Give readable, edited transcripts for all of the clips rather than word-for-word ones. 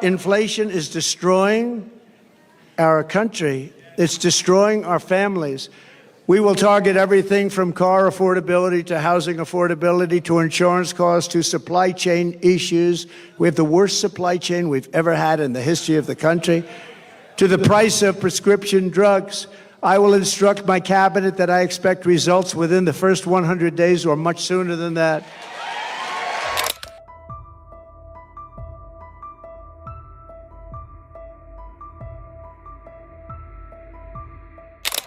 what? Inflation is destroying our country. It's destroying our families. We will target everything from car affordability to housing affordability to insurance costs to supply chain issues. We have the worst supply chain we've ever had in the history of the country. To the price of prescription drugs. I will instruct my cabinet that I expect results within the first 100 days or much sooner than that.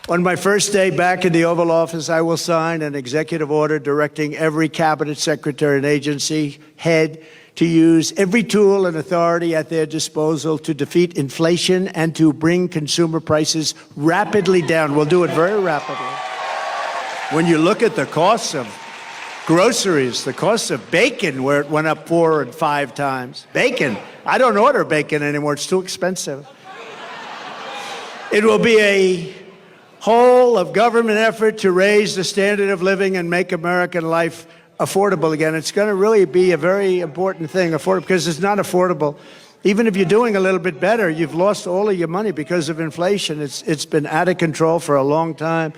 On my first day back in the Oval Office, I will sign an executive order directing every cabinet secretary and agency head to use every tool and authority at their disposal to defeat inflation and to bring consumer prices rapidly down. We'll do it very rapidly. When you look at the costs of groceries, the cost of bacon, where it went up 4 and 5 times. Bacon. I don't order bacon anymore. It's too expensive. It will be a whole of government effort to raise the standard of living and make American life affordable again. It's going to really be a very important thing, affordable, because it's not affordable. Even if you're doing a little bit better, you've lost all of your money because of inflation. It's been out of control for a long time.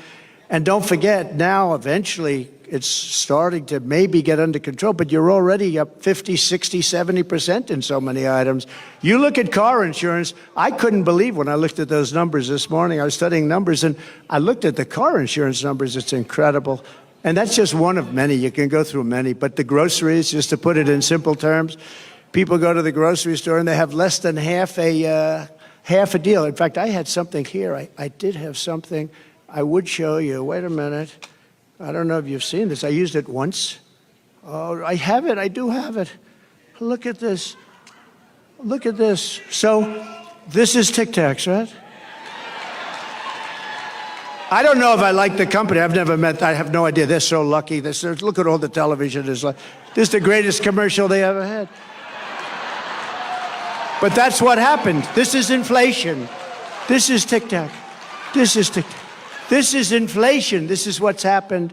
And don't forget, now eventually it's starting to maybe get under control, but you're already up 50, 60, 70% in so many items. You look at car insurance, I couldn't believe when I looked at those numbers this morning. I was studying numbers, and I looked at the car insurance numbers. It's incredible. And that's just one of many. You can go through many. But the groceries, just to put it in simple terms, people go to the grocery store and they have less than half a deal. In fact, I had something here. I did have something I would show you. Wait a minute. I don't know if you've seen this. I used it once. Oh, I have it. I do have it. Look at this. Look at this. So this is Tic Tacs, right? I don't know if I like the company. I've never met. I have no idea. They're so lucky. Look at all the television. This is the greatest commercial they ever had. But that's what happened. This is inflation. This is Tic Tac. This is Tic Tac. This is inflation. This is what's happened.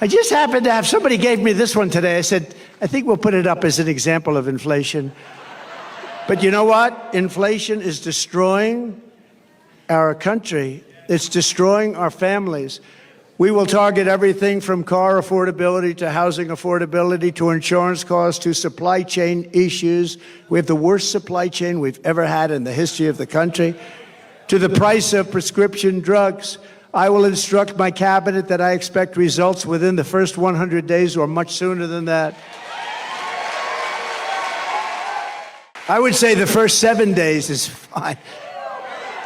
I just happened to have, somebody gave me this one today. I said, I think we'll put it up as an example of inflation. But you know what? Inflation is destroying our country. It's destroying our families. We will target everything from car affordability to housing affordability to insurance costs to supply chain issues. We have the worst supply chain we've ever had in the history of the country. To the price of prescription drugs. I will instruct my cabinet that I expect results within the first 100 days or much sooner than that. I would say the first 7 days is fine.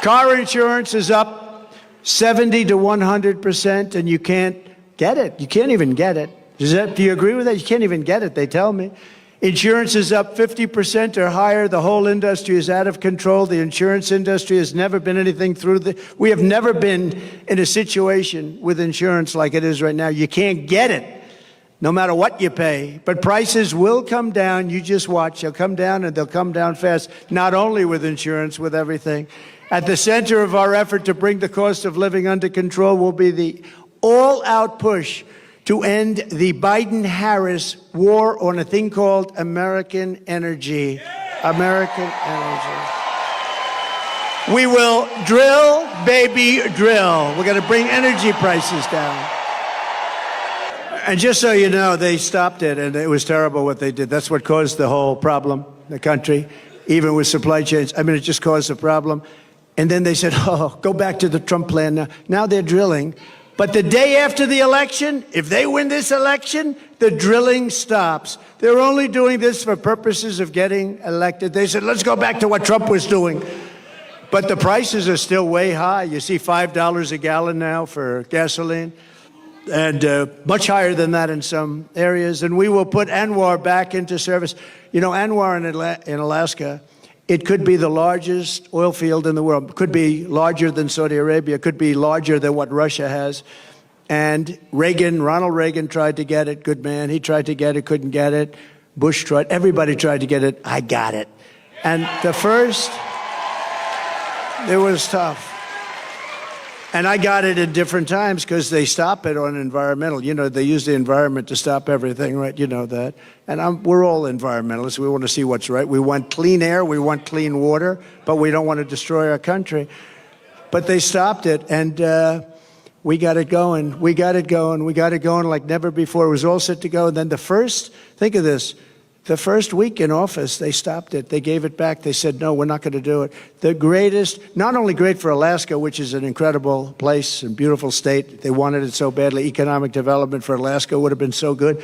Car insurance is up 70 to 100%, and you can't get it. You can't even get it. Do you agree with that? You can't even get it, they tell me. Insurance is up 50% or higher. The whole industry is out of control. The insurance industry has never been anything we have never been in a situation with insurance like it is right now. You can't get it, no matter what you pay. But prices will come down. You just watch. They'll come down, and they'll come down fast, not only with insurance, with everything. At the center of our effort to bring the cost of living under control will be the all-out push to end the Biden-Harris war on a thing called American energy. American energy. We will drill, baby, drill. We're going to bring energy prices down. And just so you know, they stopped it, and it was terrible what they did. That's what caused the whole problem in the country, even with supply chains. I mean, it just caused a problem. And then they said, oh, go back to the Trump plan now. Now they're drilling. But the day after the election, if they win this election, the drilling stops. They're only doing this for purposes of getting elected. They said, let's go back to what Trump was doing. But the prices are still way high. You see $5 a gallon now for gasoline, and much higher than that in some areas. And we will put ANWR back into service. You know, ANWR in Alaska, it could be the largest oil field in the world. It could be larger than Saudi Arabia. It could be larger than what Russia has. And Ronald Reagan tried to get it. Good man. He tried to get it, couldn't get it. Bush tried. Everybody tried to get it. I got it. And it was tough. And I got it in different times because they stop it on environmental. You know, they use the environment to stop everything, right? You know that. And we're all environmentalists. We want to see what's right. We want clean air. We want clean water. But we don't want to destroy our country. But they stopped it, and we got it going. We got it going. We got it going like never before. It was all set to go. And then think of this, the first week in office, they stopped it. They gave it back. They said, no, we're not going to do it. The greatest, not only great for Alaska, which is an incredible place and beautiful state. They wanted it so badly. Economic development for Alaska would have been so good.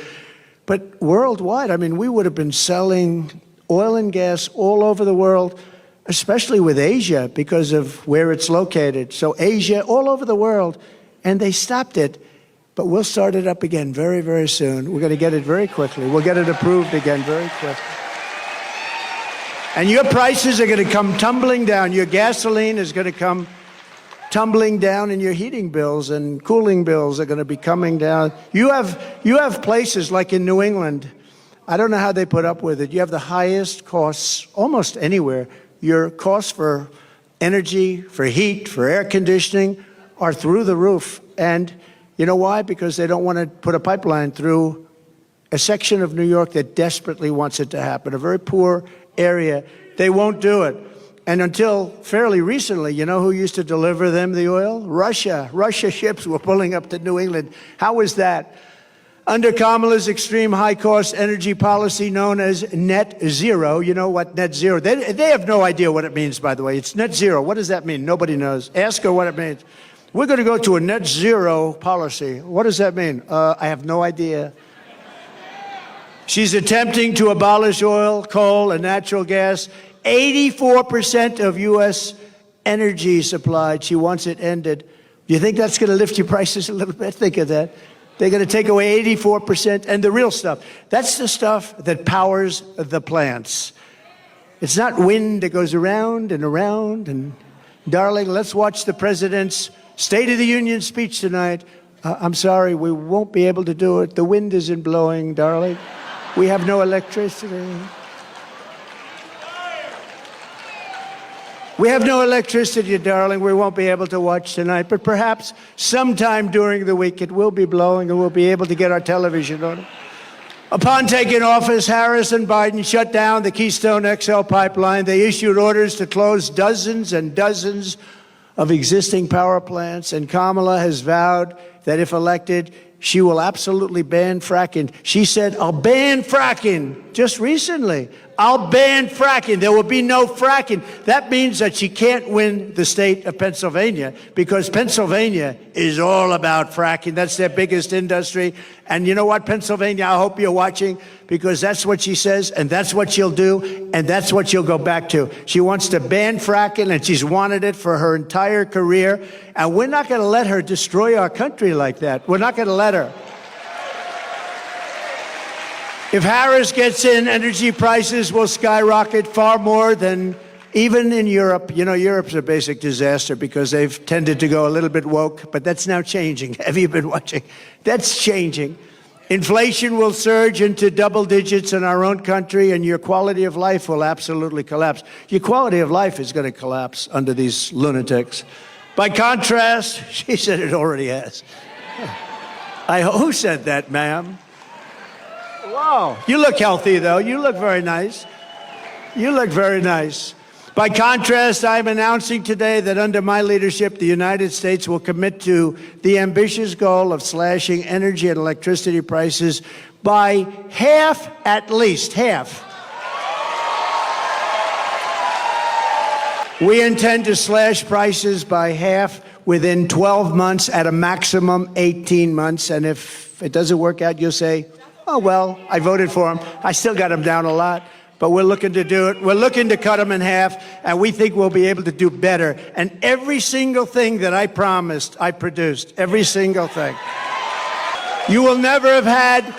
But worldwide, I mean, we would have been selling oil and gas all over the world, especially with Asia because of where it's located. So Asia, all over the world. And they stopped it. But we'll start it up again very, very soon. We're going to get it very quickly. We'll get it approved again very quickly. And your prices are going to come tumbling down. Your gasoline is going to come tumbling down, and your heating bills and cooling bills are going to be coming down. You have places like in New England. I don't know how they put up with it. You have the highest costs almost anywhere. Your costs for energy, for heat, for air conditioning are through the roof. And you know why? Because they don't want to put a pipeline through a section of New York that desperately wants it to happen, a very poor area. They won't do it. And until fairly recently, you know who used to deliver them the oil? Russia. Russia ships were pulling up to New England. How was that? Under Kamala's extreme high-cost energy policy known as net zero, you know what net zero, they have no idea what it means, by the way. It's net zero. What does that mean? Nobody knows. Ask her what it means. We're going to go to a net zero policy. What does that mean? I have no idea. She's attempting to abolish oil, coal, and natural gas. 84% of U.S. energy supplied. She wants it ended. Do you think that's going to lift your prices a little bit? Think of that. They're going to take away 84%. And the real stuff, that's the stuff that powers the plants. It's not wind that goes around and around. And darling, let's watch the president's State of the Union speech tonight. I'm sorry, we won't be able to do it. The wind isn't blowing, darling. We have no electricity. We have no electricity, darling. We won't be able to watch tonight. But perhaps sometime during the week it will be blowing and we'll be able to get our television on it. Upon taking office, Harris and Biden shut down the Keystone XL pipeline. They issued orders to close dozens and dozens of existing power plants, and Kamala has vowed that if elected, she will absolutely ban fracking. She said, I'll ban fracking just recently. I'll ban fracking. There will be no fracking. That means that she can't win the state of Pennsylvania because Pennsylvania is all about fracking. That's their biggest industry. And you know what, Pennsylvania, I hope you're watching because that's what she says and that's what she'll do and that's what she'll go back to. She wants to ban fracking and she's wanted it for her entire career. And we're not going to let her destroy our country like that. We're not going to let her. If Harris gets in, energy prices will skyrocket far more than even in Europe. You know, Europe's a basic disaster because they've tended to go a little bit woke, but that's now changing. Have you been watching? That's changing. Inflation will surge into double digits in our own country, and your quality of life will absolutely collapse. Your quality of life is going to collapse under these lunatics. By contrast, she said it already has. Who said that, ma'am? Wow. You look healthy, though. You look very nice. You look very nice. By contrast, I'm announcing today that under my leadership, the United States will commit to the ambitious goal of slashing energy and electricity prices by half, at least half. We intend to slash prices by half within 12 months, at a maximum 18 months. And if it doesn't work out, you'll say, oh, well, I voted for him. I still got him down a lot, but we're looking to do it. We're looking to cut him in half, and we think we'll be able to do better. And every single thing that I promised, I produced. Every single thing. You will never have had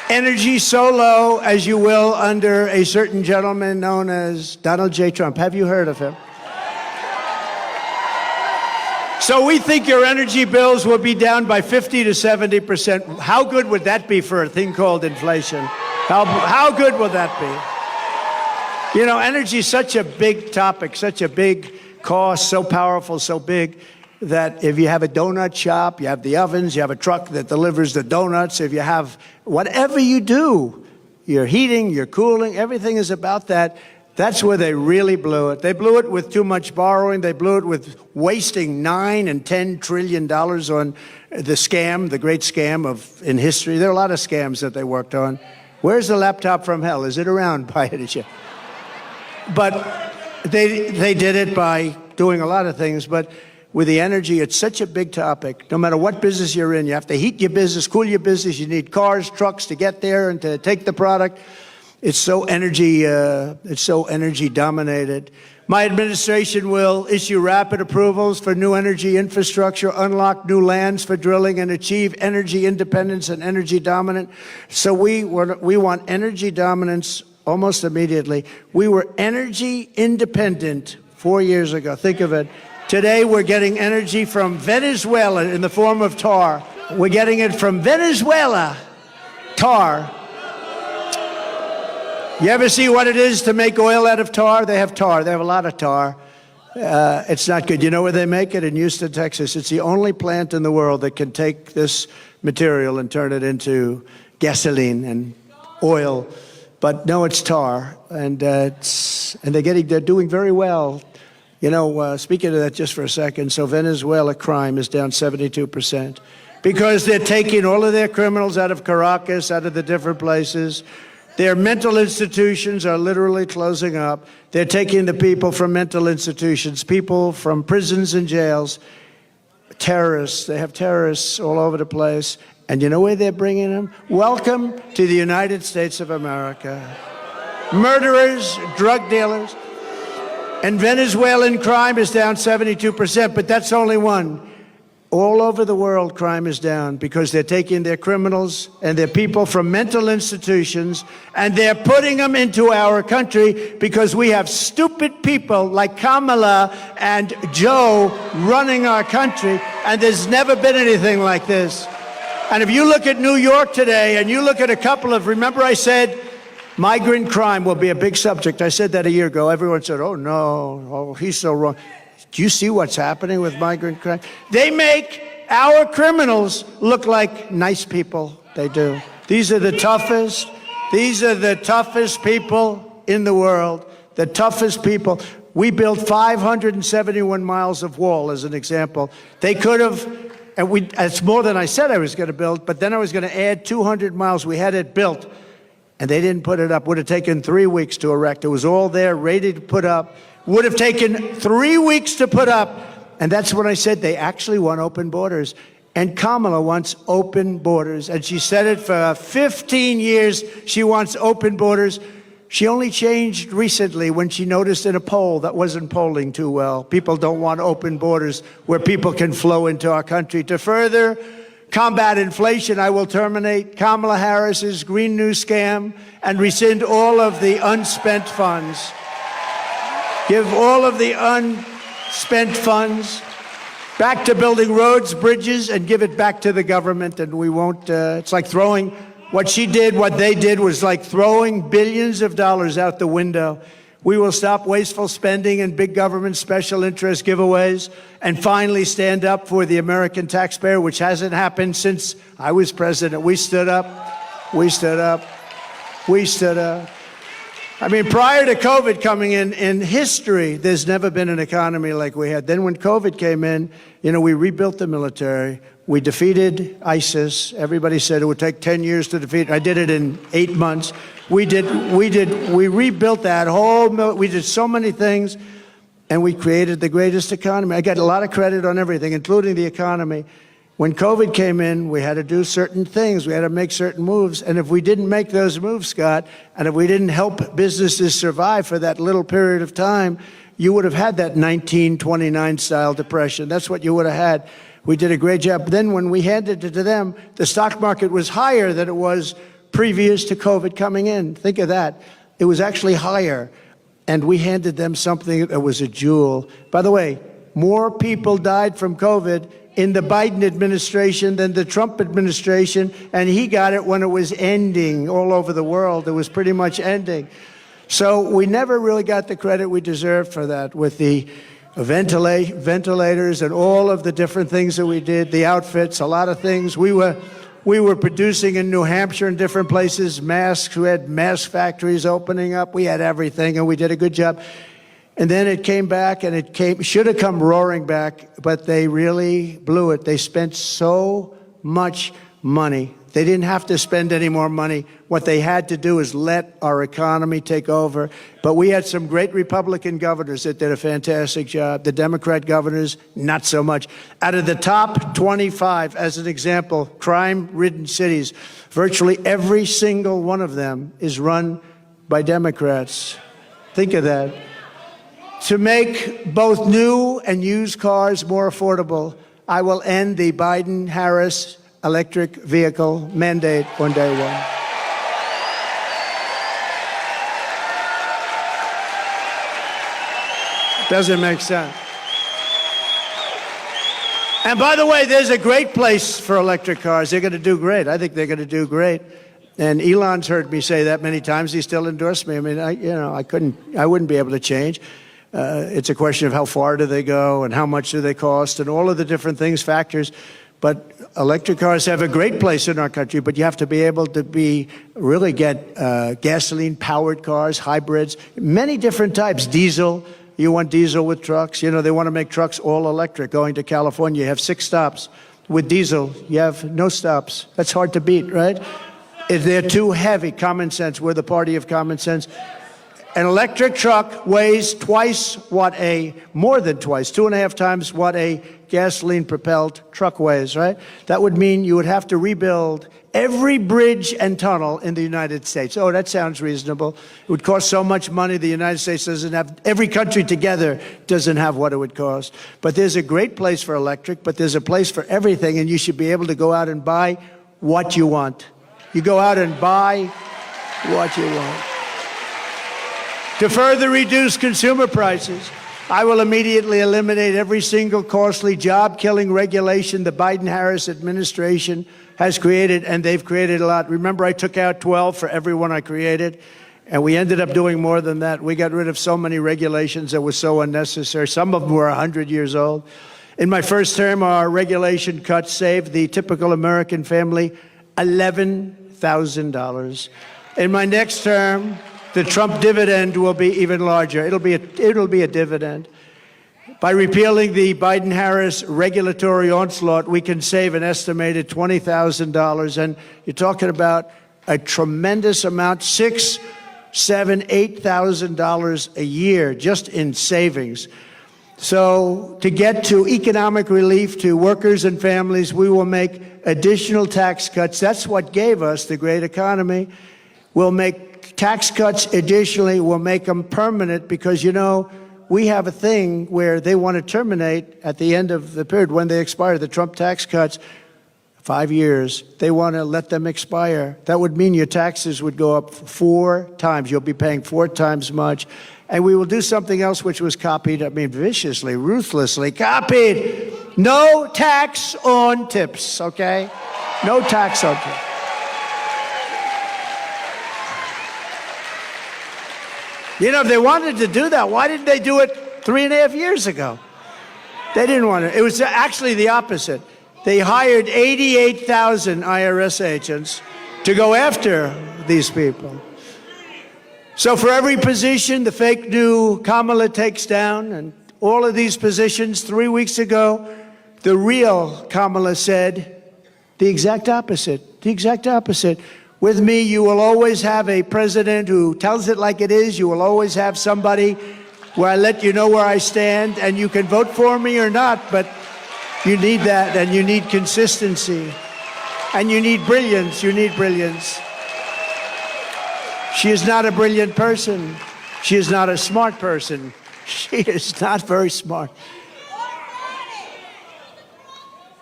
energy so low as you will under a certain gentleman known as Donald J. Trump. Have you heard of him? So we think your energy bills will be down by 50 to 70%. How good would that be for a thing called inflation? How good will that be? You know, energy is such a big topic, such a big cost, so powerful, so big. that if you have a donut shop, you have the ovens, you have a truck that delivers the donuts, if you have whatever you do, your heating, your cooling, everything is about that. That's where they really blew it. They blew it with too much borrowing. They blew it with wasting $9 and $10 trillion on the scam, the great scam in history. There are a lot of scams that they worked on. Where's the laptop from hell? Is it around by any chance? But they did it by doing a lot of things. But with the energy, it's such a big topic. No matter what business you're in, you have to heat your business, cool your business. You need cars, trucks to get there and to take the product. It's so energy dominated. My administration will issue rapid approvals for new energy infrastructure, unlock new lands for drilling, and achieve energy independence and energy dominance. So we want energy dominance almost immediately. We were energy independent 4 years ago. Think of it. Today we're getting energy from Venezuela in the form of tar. We're getting it from Venezuela, tar. You ever see what it is to make oil out of tar? They have tar. They have a lot of tar. It's not good. You know where they make it? In Houston, Texas. It's the only plant in the world that can take this material and turn it into gasoline and oil. But no, it's tar, and they're doing very well. You know, speaking of that just for a second, so Venezuela crime is down 72% because they're taking all of their criminals out of Caracas, out of the different places. Their mental institutions are literally closing up. They're taking the people from mental institutions, people from prisons and jails, terrorists. They have terrorists all over the place. And you know where they're bringing them? Welcome to the United States of America. Murderers, drug dealers. And Venezuelan crime is down 72%, but that's only one. All over the world, crime is down because they're taking their criminals and their people from mental institutions and they're putting them into our country because we have stupid people like Kamala and Joe running our country, and there's never been anything like this. And if you look at New York today and you look at a couple of, remember I said migrant crime will be a big subject. I said that a year ago. Everyone said, oh no, oh, he's so wrong. Do you see what's happening with migrant crime? They make our criminals look like nice people. They do. These are the toughest. These are the toughest people in the world. The toughest people. We built 571 miles of wall, as an example. They could have, and it's more than I said I was going to build, but then I was going to add 200 miles. We had it built, and they didn't put it up. Would have taken 3 weeks to erect. It was all there, ready to put up. Would have taken 3 weeks to put up. And that's when I said they actually want open borders. And Kamala wants open borders. And she said it for 15 years. She wants open borders. She only changed recently when she noticed in a poll that wasn't polling too well. People don't want open borders where people can flow into our country. To further combat inflation, I will terminate Kamala Harris's Green New Scam and rescind all of the unspent funds. Give all of the unspent funds back to building roads, bridges, and give it back to the government. And we won't, it's like throwing, what she did, what they did was like throwing billions of dollars out the window. We will stop wasteful spending and big government special interest giveaways and finally stand up for the American taxpayer, which hasn't happened since I was president. We stood up. We stood up. We stood up. I mean, prior to COVID coming in history, there's never been an economy like we had. Then when COVID came in, you know, we rebuilt the military. We defeated ISIS. Everybody said it would take 10 years to defeat. I did it in 8 months. We rebuilt that whole, we did so many things, and we created the greatest economy. I got a lot of credit on everything, including the economy. When COVID came in, we had to do certain things. We had to make certain moves. And if we didn't make those moves, Scott, and if we didn't help businesses survive for that little period of time, you would have had that 1929 style depression. That's what you would have had. We did a great job. Then when we handed it to them, the stock market was higher than it was previous to COVID coming in. Think of that. It was actually higher. And we handed them something that was a jewel. By the way, more people died from COVID in the Biden administration than the Trump administration, and he got it when it was ending all over the world. It was pretty much ending. So we never really got the credit we deserved for that with the ventilators and all of the different things that we did, the outfits, a lot of things. We were producing in New Hampshire and different places, masks. We had mask factories opening up. We had everything, and we did a good job. And then it came back, and should have come roaring back, but they really blew it. They spent so much money. They didn't have to spend any more money. What they had to do is let our economy take over. But we had some great Republican governors that did a fantastic job. The Democrat governors, not so much. Out of the top 25, as an example, crime-ridden cities, virtually every single one of them is run by Democrats. Think of that. To make both new and used cars more affordable, I will end the Biden-Harris electric vehicle mandate on day one. Doesn't make sense. And by the way, there's a great place for electric cars. They're going to do great. I think they're going to do great. And Elon's heard me say that many times. He still endorsed me. I mean, I wouldn't be able to change. It's a question of how far do they go and how much do they cost and all of the different things, factors. But electric cars have a great place in our country, but you have to be able to really get gasoline-powered cars, hybrids, many different types. Diesel, you want diesel with trucks. You know, they want to make trucks all electric. Going to California, you have 6 stops. With diesel, you have no stops. That's hard to beat, right? If they're too heavy, common sense. We're the party of common sense. An electric truck weighs more than twice, 2.5 times what a gasoline-propelled truck weighs, right? That would mean you would have to rebuild every bridge and tunnel in the United States. Oh, that sounds reasonable. It would cost so much money. The United States doesn't have, every country together doesn't have what it would cost. But there's a great place for electric, but there's a place for everything, and you should be able to go out and buy what you want. You go out and buy what you want. To further reduce consumer prices, I will immediately eliminate every single costly job-killing regulation the Biden-Harris administration has created, and they've created a lot. Remember, I took out 12 for every one I created, and we ended up doing more than that. We got rid of so many regulations that were so unnecessary. Some of them were 100 years old. In my first term, our regulation cuts saved the typical American family $11,000. In my next term, the Trump dividend will be even larger. It'll be a dividend. By repealing the Biden-Harris regulatory onslaught, we can save an estimated $20,000, and you're talking about a tremendous amount, $6,000, $7,000, $8,000 a year just in savings. So to get to economic relief to workers and families, we will make additional tax cuts. That's what gave us the great economy. We'll make tax cuts additionally, will make them permanent because, you know, we have a thing where they want to terminate at the end of the period when they expire. The Trump tax cuts, 5 years, they want to let them expire. That would mean your taxes would go up 4 times. You'll be paying 4 times much. And we will do something else which was copied, I mean, viciously, ruthlessly copied. No tax on tips, okay? No tax on tips. You know, if they wanted to do that, why didn't they do it 3.5 years ago? They didn't want to. It was actually the opposite. They hired 88,000 IRS agents to go after these people. So for every position the fake new Kamala takes down, and all of these positions 3 weeks ago, the real Kamala said the exact opposite, the exact opposite. With me, you will always have a president who tells it like it is. You will always have somebody where I let you know where I stand, and you can vote for me or not, but you need that, and you need consistency, and you need brilliance. You need brilliance. She is not a brilliant person. She is not a smart person. She is not very smart.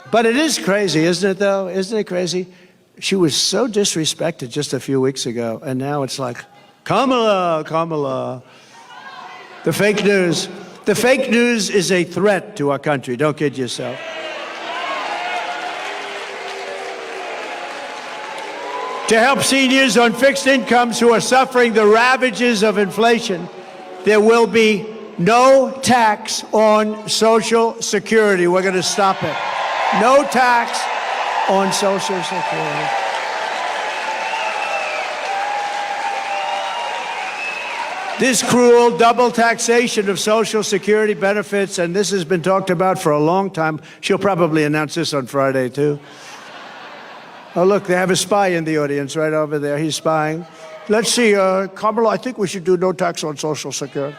But it is crazy, isn't it, though? Isn't it crazy? She was so disrespected just a few weeks ago, and now it's like, Kamala, Kamala. The fake news. The fake news is a threat to our country. Don't kid yourself. To help seniors on fixed incomes who are suffering the ravages of inflation, there will be no tax on Social Security. We're going to stop it. No tax on Social Security. This cruel double taxation of Social Security benefits, and this has been talked about for a long time. She'll probably announce this on Friday, too. Oh, look, they have a spy in the audience right over there. He's spying. Let's see, Kamala, I think we should do no tax on Social Security.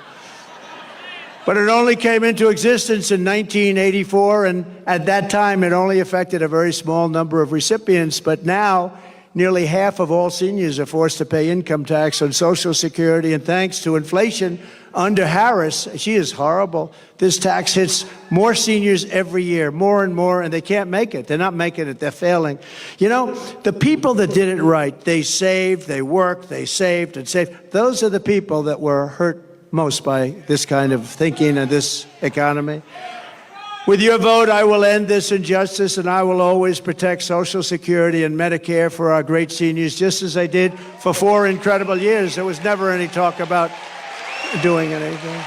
But it only came into existence in 1984, and at that time, it only affected a very small number of recipients. But now, nearly half of all seniors are forced to pay income tax on Social Security, and thanks to inflation under Harris, she is horrible. This tax hits more seniors every year, more and more, and they can't make it. They're not making it. They're failing. You know, the people that did it right, they saved, they worked, they saved and saved. Those are the people that were hurt most by this kind of thinking and this economy. With your vote, I will end this injustice, and I will always protect Social Security and Medicare for our great seniors, just as I did for 4 incredible years. There was never any talk about doing anything.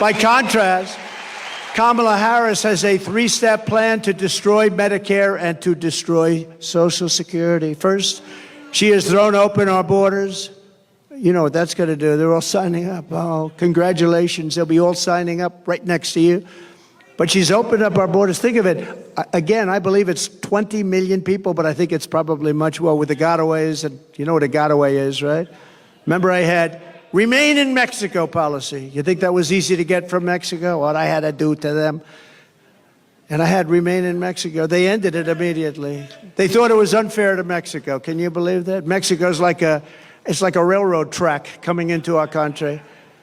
By contrast, Kamala Harris has a 3-step plan to destroy Medicare and to destroy Social Security. First, she has thrown open our borders. You know what that's going to do. They're all signing up. Oh, congratulations. They'll be all signing up right next to you. But she's opened up our borders. Think of it. Again, I believe it's 20 million people, but I think it's probably much more with the gotaways. And you know what a gotaway is, right? Remember, I had remain in Mexico policy. You think that was easy to get from Mexico? What I had to do to them. And I had remain in Mexico. They ended it immediately. They thought it was unfair to Mexico. Can you believe that? Mexico's like it's like a railroad track coming into our country.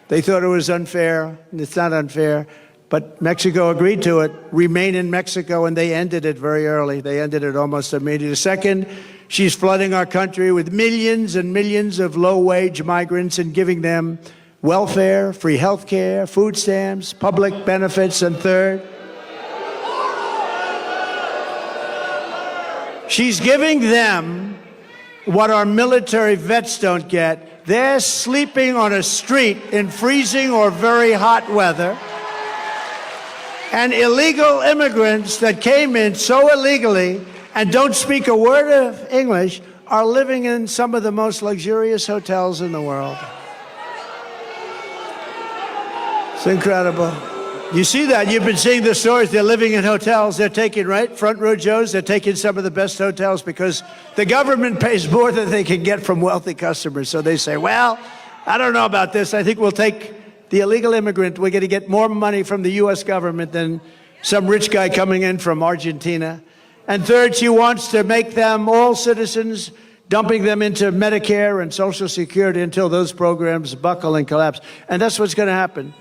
They thought it was unfair, and it's not unfair. But Mexico agreed to it, remain in Mexico, and they ended it very early. They ended it almost immediately. Second, she's flooding our country with millions and millions of low-wage migrants and giving them welfare, free health care, food stamps, public benefits. And third, she's giving them what our military vets don't get. They're sleeping on a street in freezing or very hot weather. And illegal immigrants that came in so illegally and don't speak a word of English are living in some of the most luxurious hotels in the world. It's incredible. You see that. You've been seeing the stories. They're living in hotels. They're taking, right, front row Joes. They're taking some of the best hotels because the government pays more than they can get from wealthy customers. So they say, well, I don't know about this. I think we'll take the illegal immigrant. We're going to get more money from the U.S. government than some rich guy coming in from Argentina. And third, she wants to make them all citizens, dumping them into Medicare and Social Security until those programs buckle and collapse. And that's what's going to happen.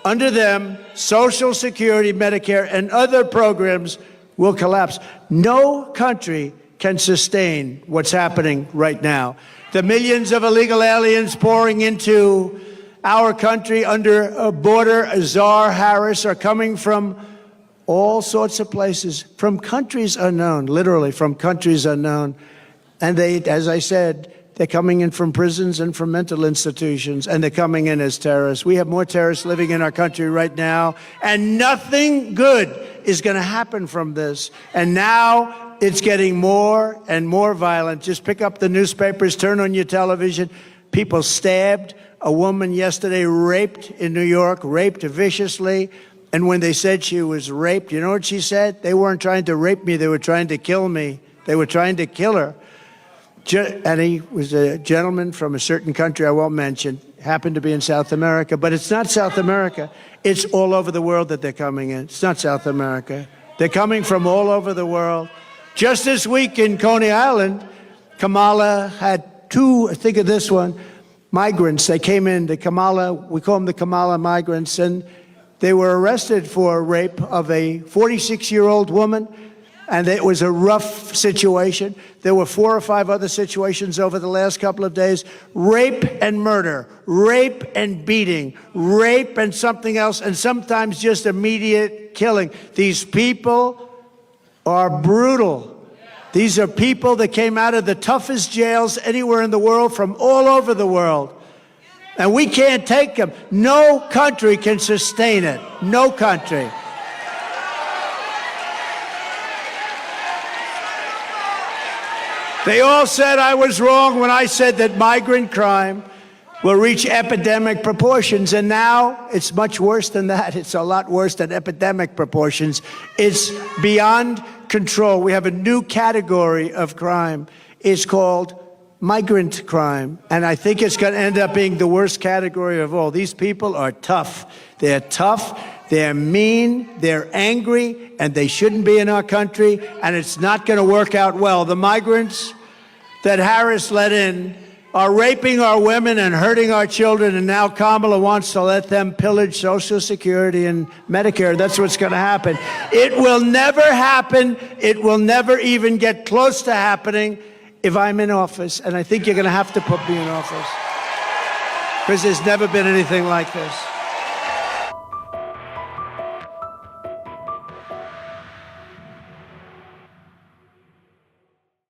Under them, Social Security, Medicare, and other programs will collapse. No country can sustain what's happening right now. The millions of illegal aliens pouring into our country under a border czar Harris are coming from all sorts of places, from countries unknown, literally from countries unknown. And they, as I said, they're coming in from prisons and from mental institutions, and they're coming in as terrorists. We have more terrorists living in our country right now, and nothing good is going to happen from this. And now it's getting more and more violent. Just pick up the newspapers, turn on your television. People stabbed. A woman yesterday raped in New York, raped viciously. And when they said she was raped, you know what she said? They weren't trying to rape me. They were trying to kill me. They were trying to kill her. And he was a gentleman from a certain country I won't mention, happened to be in South America. But it's not South America. It's all over the world that they're coming in. It's not South America. They're coming from all over the world. Just this week in Coney Island, Kamala had 2, think of this one, migrants. They came in, we call them the Kamala migrants, and they were arrested for rape of a 46-year-old woman, and it was a rough situation. There were 4 or 5 other situations over the last couple of days. Rape and murder, rape and beating, rape and something else, and sometimes just immediate killing. These people are brutal. These are people that came out of the toughest jails anywhere in the world, from all over the world. And we can't take them. No country can sustain it. No country. They all said I was wrong when I said that migrant crime will reach epidemic proportions, and now it's much worse than that. It's a lot worse than epidemic proportions. It's beyond control. We have a new category of crime. It's called migrant crime, and I think it's going to end up being the worst category of all. These people are tough. They're tough. They're mean, they're angry, and they shouldn't be in our country, and it's not going to work out well. The migrants that Harris let in are raping our women and hurting our children, and now Kamala wants to let them pillage Social Security and Medicare. That's what's going to happen. It will never happen. It will never even get close to happening if I'm in office, and I think you're going to have to put me in office because there's never been anything like this.